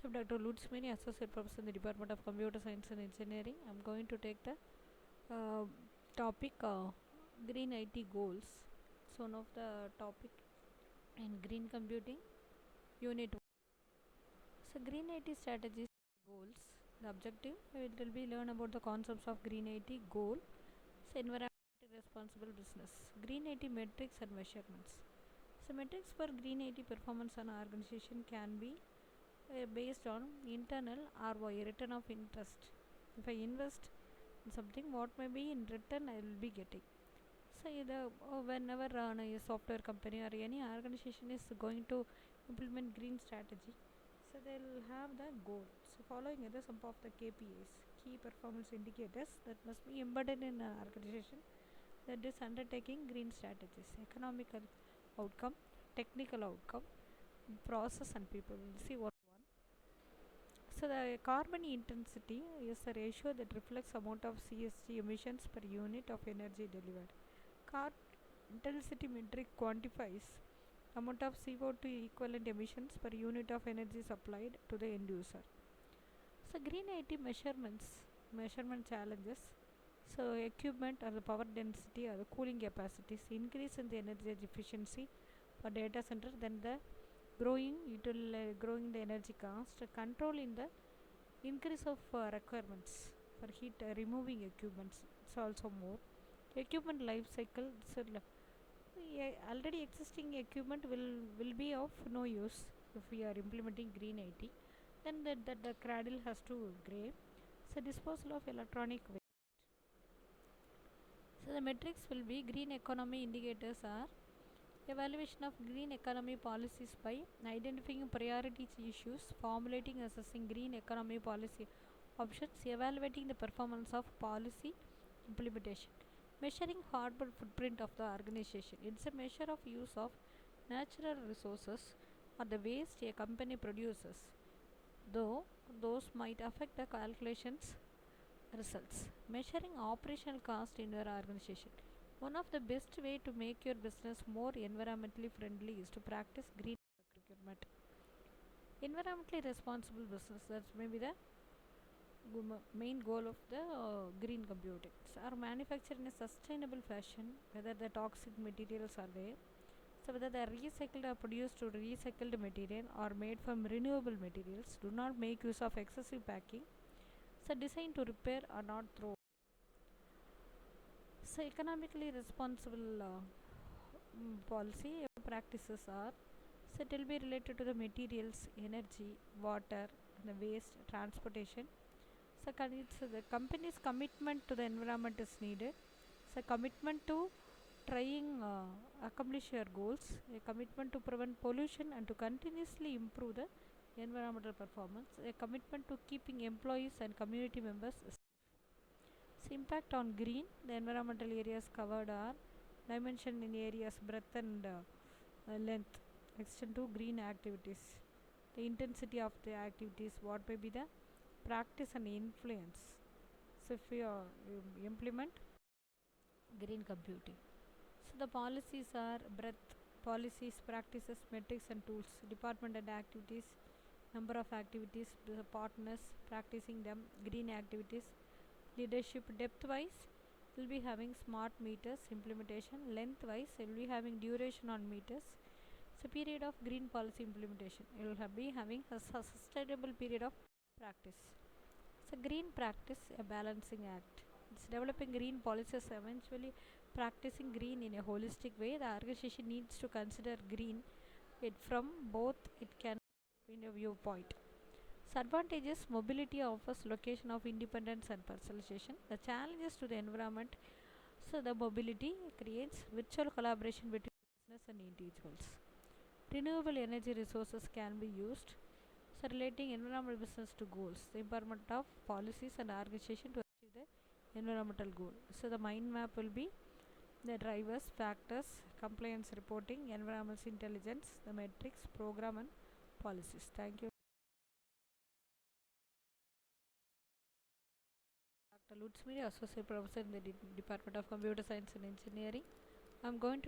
myself Dr. Lutz Mini, Associate Professor in the Department of Computer Science and Engineering. I'm going to take the topic Green IT goals. It's one of the topic in green computing unit 1. So green IT strategies goals. The objective it will be learn about the concepts of green IT goal. So environmentally responsible business. Green IT metrics and measurements. So metrics for green IT performance on organization can be based on internal ROI, return of interest. If I invest in something, what may be in return I will be getting. So whenever a software company or any organization is going to implement green strategy, so they will have the goal. So following are the some of the KPIs, key performance indicators that must be embedded in an organization that is undertaking green strategies. Economical outcome, technical outcome, process and people. We'll see what. So the carbon intensity is a ratio that reflects amount of CSG emissions per unit of energy delivered. Carbon intensity metric quantifies amount of CO2 equivalent emissions per unit of energy supplied to the end user. So green IT measurement challenges. So equipment or the power density or the cooling capacities, increase in the energy efficiency for data center, then the growing the energy cost, control in the increase of requirements for heat removing equipments. It's also more equipment life cycle. So already existing equipment will be of no use if we are implementing green IT. Then the cradle has to gray. So disposal of electronic waste. So the metrics will be green economy indicators are evaluation of green economy policies by identifying priority issues, formulating assessing green economy policy options, evaluating the performance of policy implementation. Measuring carbon footprint of the organization. It's a measure of use of natural resources or the waste a company produces, though those might affect the calculations results. Measuring operational cost in your organization. One of the best way to make your business more environmentally friendly is to practice green procurement. Environmentally responsible business, that's maybe the main goal of the green computing. So are manufactured in a sustainable fashion, whether the toxic materials are there, so whether they are recycled or produced to recycled material or made from renewable materials, do not make use of excessive packing, so designed to repair or not throw. So economically responsible policy practices are, so it will be related to the materials, energy, water, and the waste, transportation. So it's the company's commitment to the environment is needed. So commitment to trying accomplish your goals, a commitment to prevent pollution and to continuously improve the environmental performance, a commitment to keeping employees and community members safe. So impact on green, the environmental areas covered are dimension in areas breadth and length, extent to green activities, the intensity of the activities, what may be the practice and influence. So if we implement green computing, so the policies are breadth, policies, practices, metrics and tools, department and activities, number of activities, the partners practicing them, green activities, leadership. Depth wise will be having smart meters implementation, length wise will be having duration on meters. So period of green policy implementation, you will be having a sustainable period of practice. So green practice, a balancing act. It's developing green policies, eventually practicing green in a holistic way. The organization needs to consider green it from both it can in a viewpoint. So advantages, mobility offers location of independence and personalization. The challenges to the environment, so the mobility creates virtual collaboration between business and individuals. Renewable energy resources can be used. So relating environmental business to goals, the empowerment of policies and organization to achieve the environmental goal. So the mind map will be the drivers, factors, compliance reporting, environmental intelligence, the metrics, program and policies. Thank you. Dr. Lutzmiri, Associate Professor in the Department of Computer Science and Engineering. I am going to